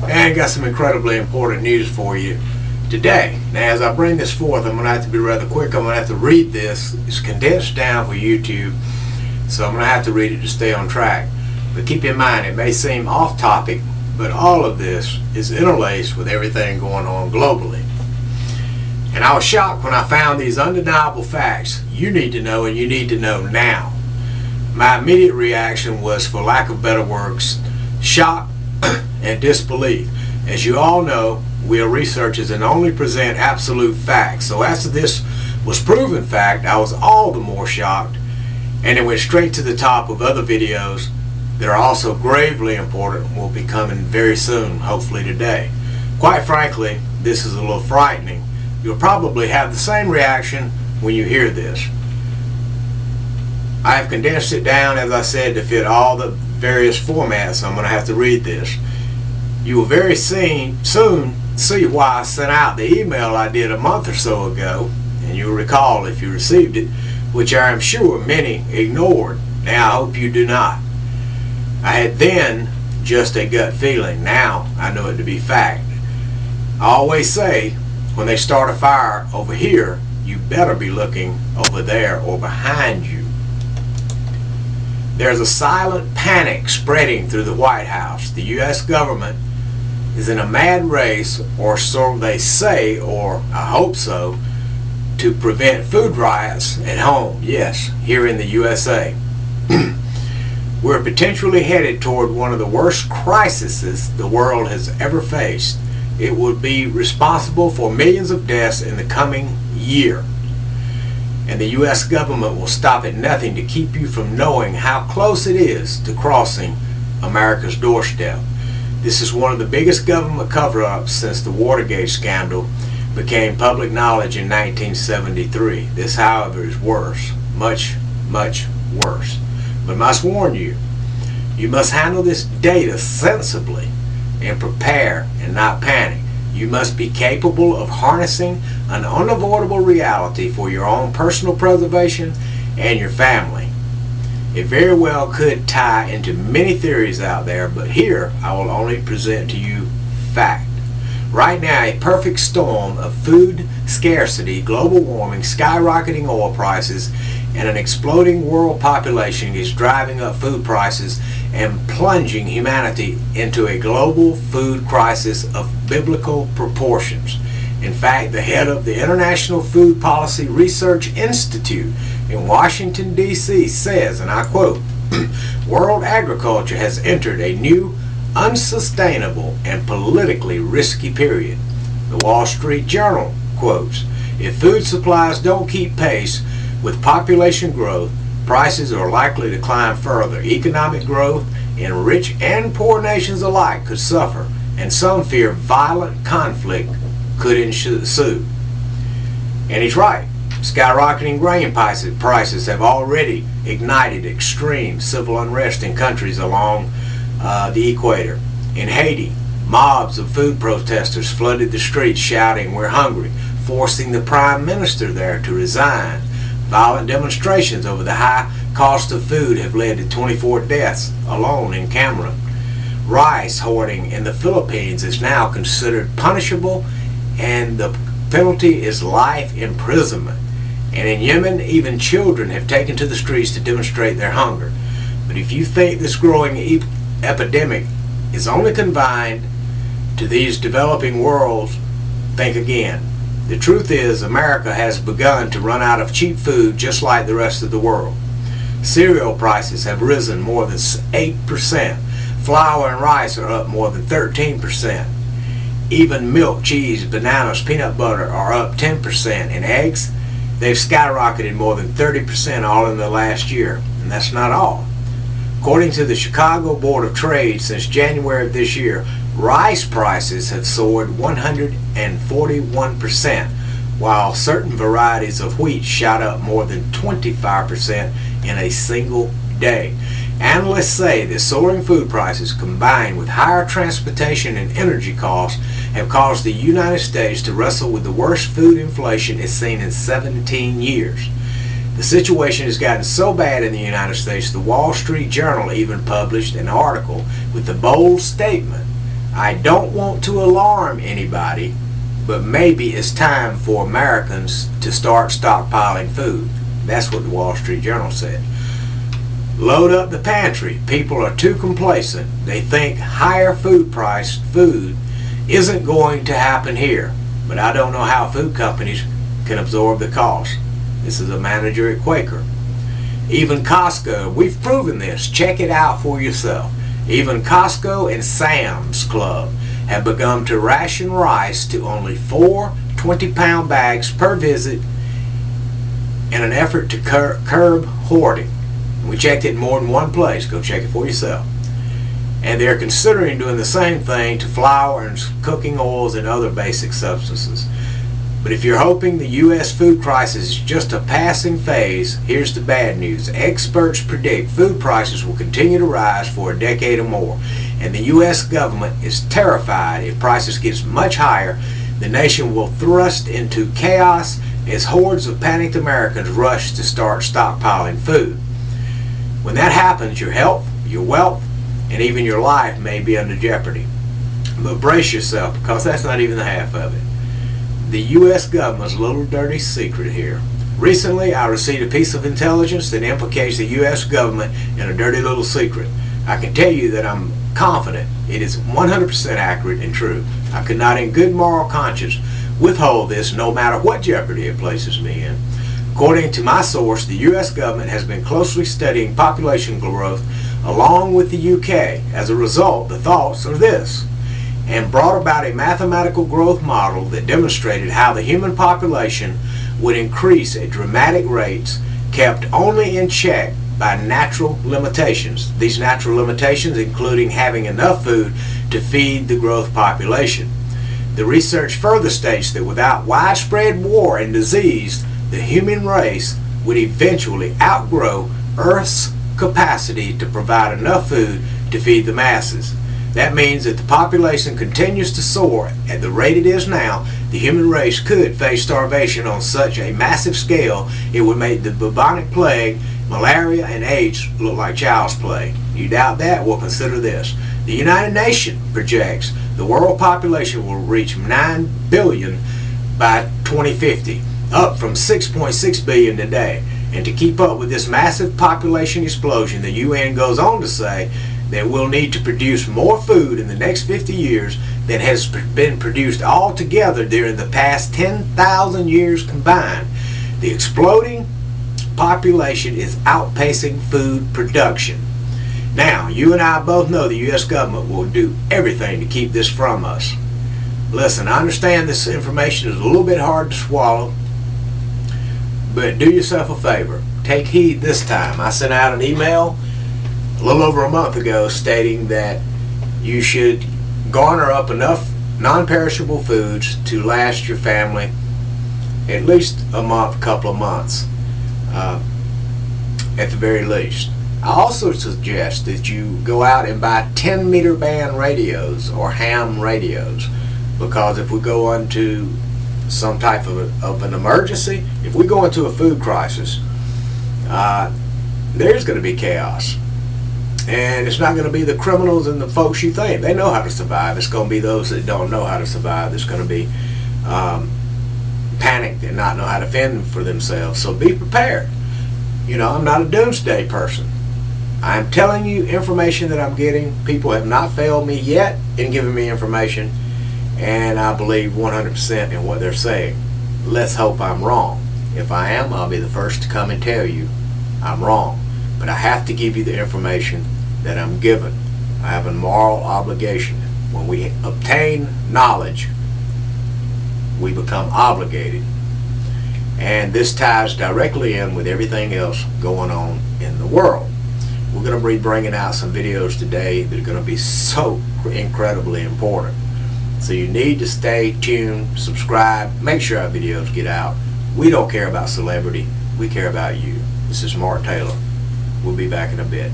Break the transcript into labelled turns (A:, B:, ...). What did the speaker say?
A: and got some incredibly important news for you today. Now, as I bring this forth, I'm going to have to be rather quick. I'm going to have to read this. It's condensed down for YouTube, so I'm going to have to read it to stay on track. But keep in mind, it may seem off topic, but all of this is interlaced with everything going on globally. And I was shocked when I found these undeniable facts you need to know, and you need to know now. My immediate reaction was, for lack of better words, shock and disbelief. As you all know, we are researchers and only present absolute facts. So after this was proven fact, I was all the more shocked, and it went straight to the top of other videos that are also gravely important and will be coming very soon, hopefully today. Quite frankly, this is a little frightening. You'll probably have the same reaction when you hear this. I have condensed it down, as I said, to fit all the various formats. I'm going to have to read this. You will very soon see why I sent out the email I did a month or so ago, and you'll recall if you received it, which I am sure many ignored. Now I hope you do not. I had then just a gut feeling. Now I know it to be fact. I always say, when they start a fire over here, you better be looking over there or behind you. There's a silent panic spreading through the White House. The U.S. government is in a mad race, or so they say, or I hope so, to prevent food riots at home. Yes, here in the USA. We're potentially headed toward one of the worst crises the world has ever faced. It would be responsible for millions of deaths in the coming year. And the U.S. government will stop at nothing to keep you from knowing how close it is to crossing America's doorstep. This is one of the biggest government cover-ups since the Watergate scandal became public knowledge in 1973. This, however, is worse. Much, much worse. But I must warn you, you must handle this data sensibly and prepare and not panic. You must be capable of harnessing an unavoidable reality for your own personal preservation and your family. It very well could tie into many theories out there, but here I will only present to you fact. Right now, a perfect storm of food scarcity, global warming, skyrocketing oil prices, and an exploding world population is driving up food prices and plunging humanity into a global food crisis of biblical proportions. In fact, the head of the International Food Policy Research Institute in Washington, D.C. says, and I quote, "World agriculture has entered a new, unsustainable, and politically risky period." The Wall Street Journal quotes, "If food supplies don't keep pace with population growth, prices are likely to climb further. Economic growth in rich and poor nations alike could suffer, and some fear violent conflict could ensue." And he's right. Skyrocketing grain prices have already ignited extreme civil unrest in countries along the equator. In Haiti, mobs of food protesters flooded the streets shouting, "We're hungry," forcing the prime minister there to resign. Violent demonstrations over the high cost of food have led to 24 deaths alone in Cameroon. Rice hoarding in the Philippines is now considered punishable, and the penalty is life imprisonment. And in Yemen, even children have taken to the streets to demonstrate their hunger. But if you think this growing epidemic is only confined to these developing worlds, think again. The truth is, America has begun to run out of cheap food just like the rest of the world. Cereal prices have risen more than 8%. Flour and rice are up more than 13%. Even milk, cheese, bananas, peanut butter are up 10%. And eggs, they've skyrocketed more than 30% all in the last year. And that's not all. According to the Chicago Board of Trade, since January of this year, rice prices have soared 141%, while certain varieties of wheat shot up more than 25% in a single day. Analysts say that soaring food prices combined with higher transportation and energy costs have caused the United States to wrestle with the worst food inflation it's seen in 17 years. The situation has gotten so bad in the United States, the Wall Street Journal even published an article with the bold statement, I don't want to alarm anybody, but maybe it's time for Americans to start stockpiling food. That's what the Wall Street Journal said. Load up the pantry. People are too complacent. They think higher food price food isn't going to happen here. But I don't know how food companies can absorb the cost. This is a manager at Quaker. Even Costco, we've proven this. Check it out for yourself. Even Costco and Sam's Club have begun to ration rice to only 4 20-pound bags per visit in an effort to curb hoarding. We checked it in more than one place. Go check it for yourself. And they're considering doing the same thing to flour and cooking oils and other basic substances. But if you're hoping the U.S. food crisis is just a passing phase, here's the bad news. Experts predict food prices will continue to rise for a decade or more. And the U.S. government is terrified if prices get much higher, the nation will thrust into chaos as hordes of panicked Americans rush to start stockpiling food. When that happens, your health, your wealth, and even your life may be under jeopardy. But brace yourself, because that's not even the half of it. The U.S. government's little dirty secret here. Recently, I received a piece of intelligence that implicates the U.S. government in a dirty little secret. I can tell you that I'm confident it is 100% accurate and true. I could not in good moral conscience withhold this, no matter what jeopardy it places me in. According to my source, the U.S. government has been closely studying population growth along with the UK. As a result, the thoughts are this, and brought about a mathematical growth model that demonstrated how the human population would increase at dramatic rates, kept only in check by natural limitations. These natural limitations including having enough food to feed the growth population. The research further states that without widespread war and disease, the human race would eventually outgrow Earth's capacity to provide enough food to feed the masses. That means that the population continues to soar at the rate it is now, the human race could face starvation on such a massive scale it would make the bubonic plague, malaria, and AIDS look like child's play. You doubt that? Well, consider this. The United Nations projects the world population will reach 9 billion by 2050. Up from 6.6 billion today. And to keep up with this massive population explosion, the UN goes on to say that we'll need to produce more food in the next 50 years than has been produced altogether during the past 10,000 years combined. The exploding population is outpacing food production. Now, you and I both know the U.S. government will do everything to keep this from us. Listen, I understand this information is a little bit hard to swallow, but do yourself a favor. Take heed this time. I sent out an email a little over a month ago stating that you should garner up enough non-perishable foods to last your family at least a month, couple of months, at the very least. I also suggest that you go out and buy 10-meter band radios or ham radios, because if we go into some type of an emergency, if we go into a food crisis, there's going to be chaos. And it's not going to be the criminals and the folks you think. They know how to survive. It's going to be those that don't know how to survive that's going to be panicked and not know how to fend for themselves. So be prepared. You know, I'm not a doomsday person. I'm telling you information that I'm getting. People have not failed me yet in giving me information, and I believe 100% in what they're saying. Let's hope I'm wrong. If I am, I'll be the first to come and tell you I'm wrong. But I have to give you the information that I'm given. I have a moral obligation. When we obtain knowledge, we become obligated. And this ties directly in with everything else going on in the world. We're going to be bringing out some videos today that are going to be so incredibly important. So you need to stay tuned, subscribe, make sure our videos get out. We don't care about celebrity, we care about you. This is Mark Taylor. We'll be back in a bit.